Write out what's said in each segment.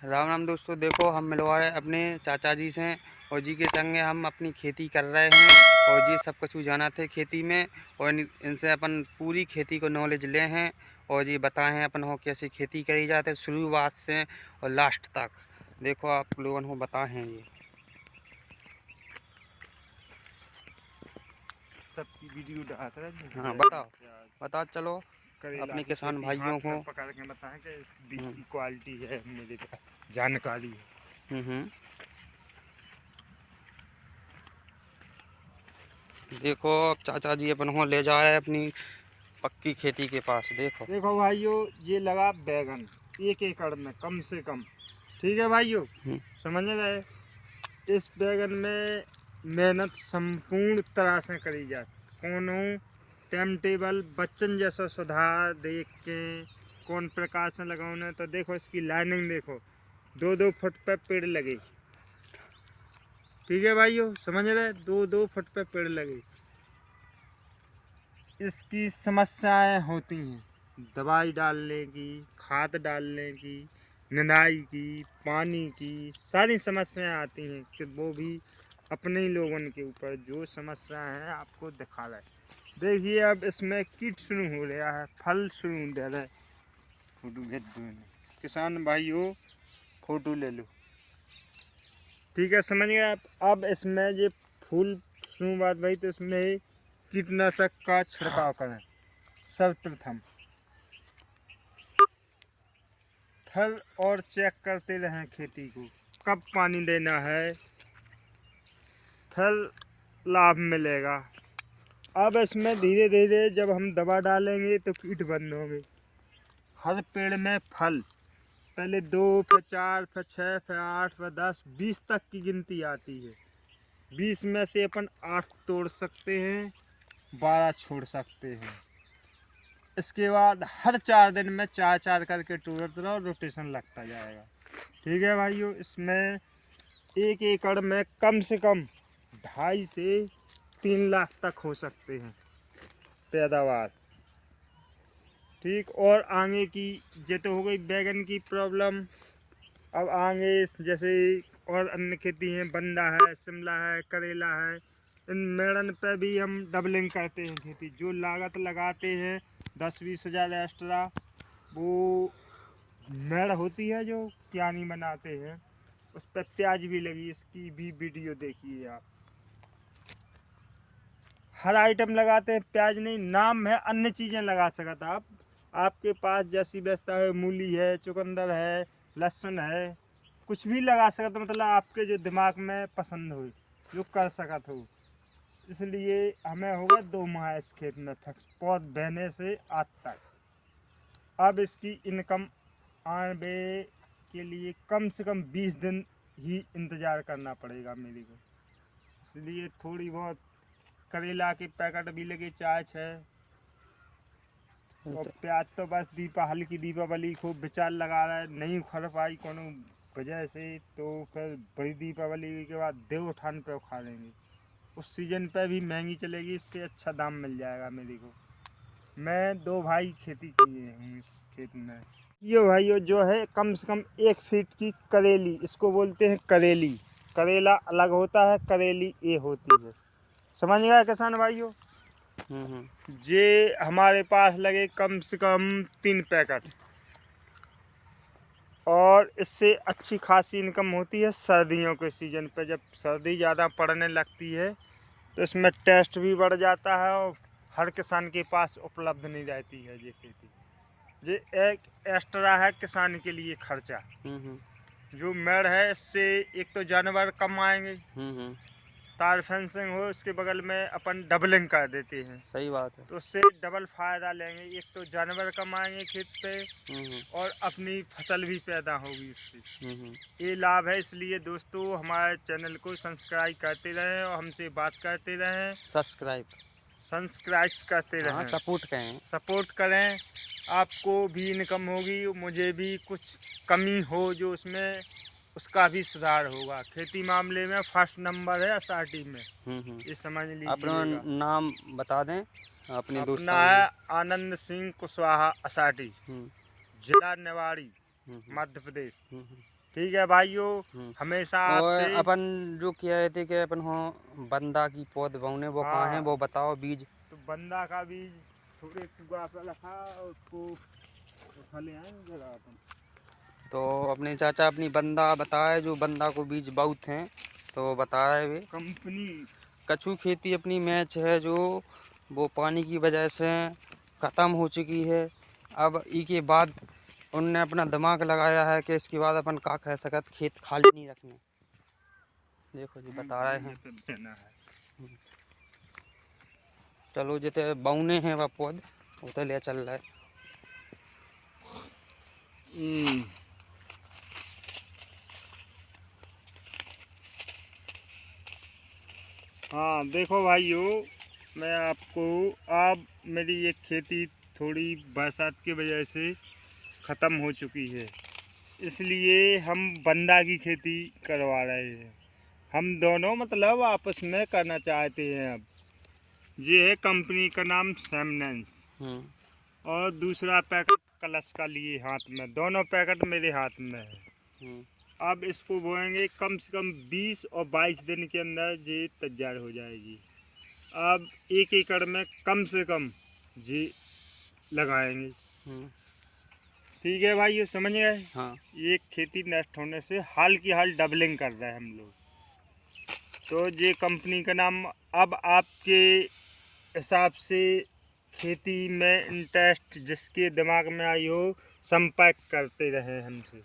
राम राम दोस्तों, देखो हम मिलवाए अपने चाचा जी से और जी के संगे हम अपनी खेती कर रहे हैं और जी सब कुछ जाना थे खेती में और इनसे अपन पूरी खेती को नॉलेज ले हैं और जी बताएं अपन हो कैसे खेती करी जाते है शुरुआत से और लास्ट तक। देखो आप लोगों को बताएं हैं ये सबकी वीडियो डालते हैं। हाँ बताओ चलो करेला अपने की किसान खेती भाइयों हाथ को। में पकड़ के बताएं कि बीज की क्वालिटी है, मेरे पास जानकारी है। देखो अब चाचा जी अपन को ले जाए अपनी पक्की खेती के पास। देखो भाइयों, ये लगा बैगन 1 एकड़ में कम से कम। ठीक है भाइयों, समझ गए। इस बैगन में मेहनत संपूर्ण तरह से करी जाए। कोनो टाइम टेबल बच्चन जैसा सुधार देख के कौन प्रकार से लगाने। तो देखो इसकी लाइनिंग देखो, 2-2 फुट पे पेड़ लगे। ठीक है भाइयों, समझ रहे, 2-2 फुट पे पेड़ लगे। इसकी समस्याएं होती हैं दवाई डालने की, खाद डालने की, निदाई की, पानी की, सारी समस्याएं आती हैं कि वो भी अपने ही लोगों के ऊपर जो समस्या है आपको दिखा रहा है। देखिए अब इसमें कीट शुरू हो रहा है, फल शुरू दे रहा है। फोटो भेज दो किसान भाइयों, फोटो ले लो। ठीक है, समझ गए आप। अब इसमें ये फूल शुरू बात भाई, तो इसमें कीटनाशक का छिड़काव करें सर्वप्रथम। थल और चेक करते रहें खेती को, कब पानी देना है, थल लाभ मिलेगा। अब इसमें धीरे धीरे जब हम दवा डालेंगे तो कीट बंद होंगे। हर पेड़ में फल पहले 2, फिर 4, फिर 6, फिर 8, फिर 10, 20 तक की गिनती आती है। 20 में से अपन 8 तोड़ सकते हैं, 12 छोड़ सकते हैं। इसके बाद हर 4 दिन में 4-4 करके तोड़ते रहो, रोटेशन लगता जाएगा। ठीक है भाइयों, इसमें 1 एकड़ में कम से कम 2.5 से 3 लाख तक हो सकते हैं पैदावार। ठीक, और आगे की ये तो हो गई बैगन की प्रॉब्लम। अब आगे जैसे और अन्य खेती हैं, बंदा है, शिमला है, करेला है, इन मेड़न पे भी हम डबलिंग करते हैं खेती। जो लागत लगाते हैं 10-20 हज़ार एक्स्ट्रा, वो मेड़ होती है जो क्यानी बनाते हैं, उस पर प्याज भी लगी। इसकी भी वीडियो देखिए आप। हर आइटम लगाते हैं, प्याज नहीं, नाम है, अन्य चीज़ें लगा सकते आप। आपके पास जैसी व्यवस्था है, मूली है, चुकंदर है, लहसुन है, कुछ भी लगा सकते, मतलब आपके जो दिमाग में पसंद हो जो कर सकते हो। इसलिए हमें होगा 2 माह इस खेत में फिक्स, पौध बहने से आज तक। अब इसकी इनकम आने के लिए कम से कम 20 दिन ही इंतज़ार करना पड़ेगा मेरे को। इसलिए थोड़ी बहुत करेला के पैकेट भी लगे 4-6, और प्याज तो बस हल्की दीपावली खूब विचार लगा रहा है, नहीं उखड़ पाई कोनो वजह से, तो फिर बड़ी दीपावली के बाद देवउठान पे उखा लेंगे। उस सीजन पे भी महंगी चलेगी, इससे अच्छा दाम मिल जाएगा मेरे को। मैं 2 भाई खेती किए हूँ इस खेत में। ये भाइयों जो है कम से कम 1 फीट की करेली, इसको बोलते हैं करेली। करेला अलग होता है, करेली ये होती है। समझ गए किसान भाइयों। ये हमारे पास लगे कम से कम 3 पैकेट, और इससे अच्छी खासी इनकम होती है सर्दियों के सीजन पे। जब सर्दी ज़्यादा पड़ने लगती है तो इसमें टेस्ट भी बढ़ जाता है और हर किसान के पास उपलब्ध नहीं रहती है ये खेती। ये एक एक्स्ट्रा है किसान के लिए खर्चा। जो मेड़ है इससे एक तो जानवर कम आएंगे, तार फेंसिंग हो उसके बगल में अपन डबलिंग कर देते हैं। सही बात है। तो उससे डबल फायदा लेंगे, एक तो जानवर कम आएंगे खेत पे और अपनी फसल भी पैदा होगी उससे। ये लाभ है। इसलिए दोस्तों हमारे चैनल को सब्सक्राइब करते रहें और हमसे बात करते रहें। सब्सक्राइब करते रहें, सपोर्ट करें। आपको भी इनकम होगी, मुझे भी कुछ कमी हो जो उसमें, उसका भी सुधार होगा। खेती मामले में फर्स्ट नंबर है असाटी में, ये समझ लीजिए। अपना नाम बता दें अपने दोस्तों। अपना है आनंद सिंह कुशवाहा, असाटी, जिला निवाड़ी, मध्य प्रदेश। ठीक है भाइयों, हमेशा और आपसे अपन जो कह रहे थे कि अपन हो बंदा की पौध बोने वो कहाँ है, हाँ, वो बताओ बीज। तो बंदा का बीज थोड़े कुआ पे रखा और उसको उठा ले आए जरा अपन। तो अपने चाचा अपनी बंदा बताए जो बंदा को बीज बहुत हैं, तो बता रहे वे कंपनी कछु खेती अपनी मैच है जो वो पानी की वजह से ख़त्म हो चुकी है। अब ई के बाद उनने अपना दिमाग लगाया है कि इसके बाद अपन का कह सकत, खेत खाली नहीं रखने। देखो जी बता रहे हैं। देना है। चलो जिते बौने हैं वह पौध उते ले चल रहा है। हाँ देखो भाइयों, मैं आपको अब मेरी ये खेती थोड़ी बरसात की वजह से ख़त्म हो चुकी है, इसलिए हम बंदा की खेती करवा रहे हैं। हम दोनों मतलब आपस में करना चाहते हैं। अब ये है कंपनी का नाम सैमनेंस और दूसरा पैकेट कलश का लिए हाथ में, दोनों पैकेट मेरे हाथ में है। अब इसको बोएंगे कम से कम 20 और 22 दिन के अंदर ये तैयार हो जाएगी। अब 1 एकड़ में कम से कम ये लगाएंगे। ठीक है भाई, ये समझ गए। हाँ। ये खेती नष्ट होने से हाल की हाल डबलिंग कर रहे हैं हम लोग। तो ये कंपनी का नाम, अब आपके हिसाब से खेती में इंटरेस्ट जिसके दिमाग में आई हो, संपर्क करते रहे हमसे।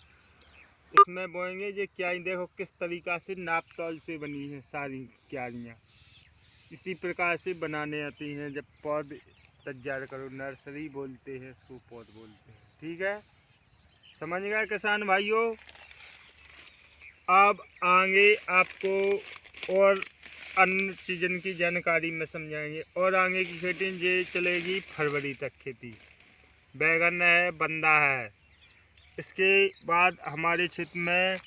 इसमें बोएंगे ये क्या, देखो किस तरीका से नाप तौल से बनी है सारी क्यारियाँ, इसी प्रकार से बनाने आती हैं। जब पौध तैयार करो, नर्सरी बोलते हैं इसको, पौध बोलते हैं। ठीक है, समझ गए किसान भाइयों। अब आगे आपको और अन्य चीज़न की जानकारी में समझाएंगे। और आगे की खेती ये चलेगी फरवरी तक खेती। बैगन है, बंदा है, इसके बाद हमारे क्षेत्र में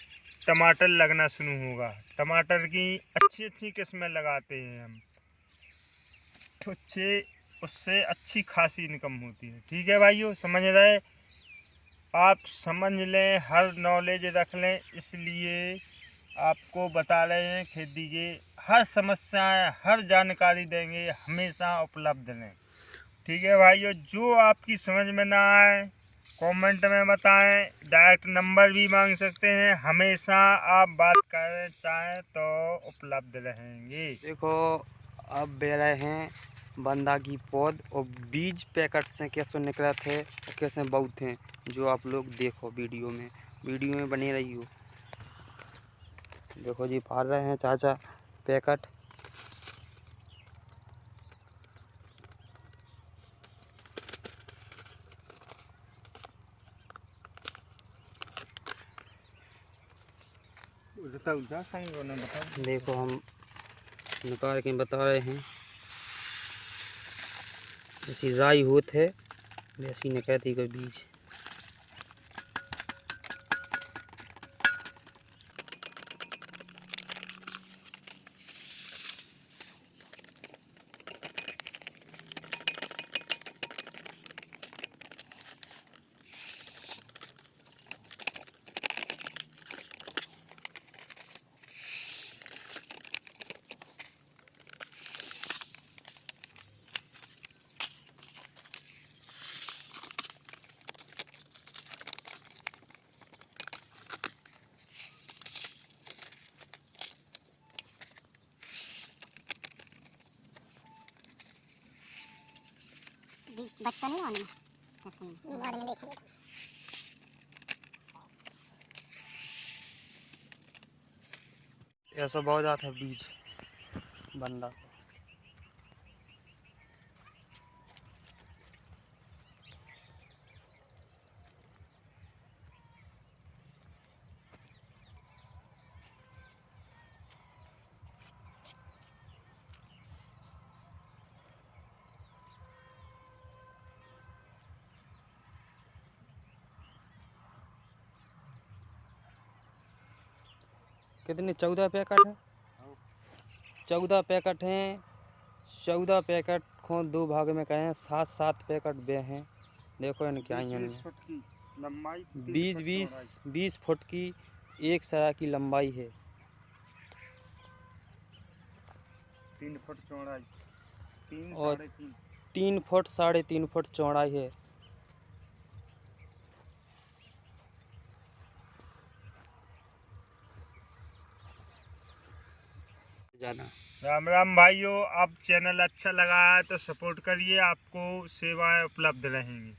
टमाटर लगना शुरू होगा। टमाटर की अच्छी अच्छी किस्में लगाते हैं हम, तो उससे अच्छी खासी इनकम होती है। ठीक है भाइयों, समझ रहे, आप समझ लें, हर नॉलेज रख लें, इसलिए आपको बता रहे हैं। खेती के हर समस्याएं, हर जानकारी देंगे, हमेशा उपलब्ध रहें। ठीक है भाइयों, जो आपकी समझ में ना आए कमेंट में बताएं, डायरेक्ट नंबर भी मांग सकते हैं, हमेशा आप बात करना चाहें तो उपलब्ध रहेंगे। देखो अब बे रहे हैं बंदा की पौध और बीज पैकेट से कैसे निकले थे और कैसे बहुत हैं, जो आप लोग देखो वीडियो में बने रहियो। देखो जी फाड़ रहे हैं चाचा पैकेट। देखो हम निकाल के बता रहे हैं, जैसी राई होत है वैसी निकलती का बीज। बचता नहीं वाले ऐसा बहुत जाता है बीज बंदा। कितने 14 पैकेट है, 14 पैकेट हैं। 14 पैकेट को 2 भाग में कहें, 7-7 पैकेट बे हैं। देखो इन क्या 20 फुट की लंबाई, 20 फुट की एक सरा की लंबाई है। 3 फुट चौड़ाई, 3 और साढ़े 3। 3 फुट 3.5 फुट चौड़ाई है। जाना। राम राम भाइयों, आप चैनल अच्छा लगा है तो सपोर्ट करिए, आपको सेवाएं उपलब्ध रहेंगी।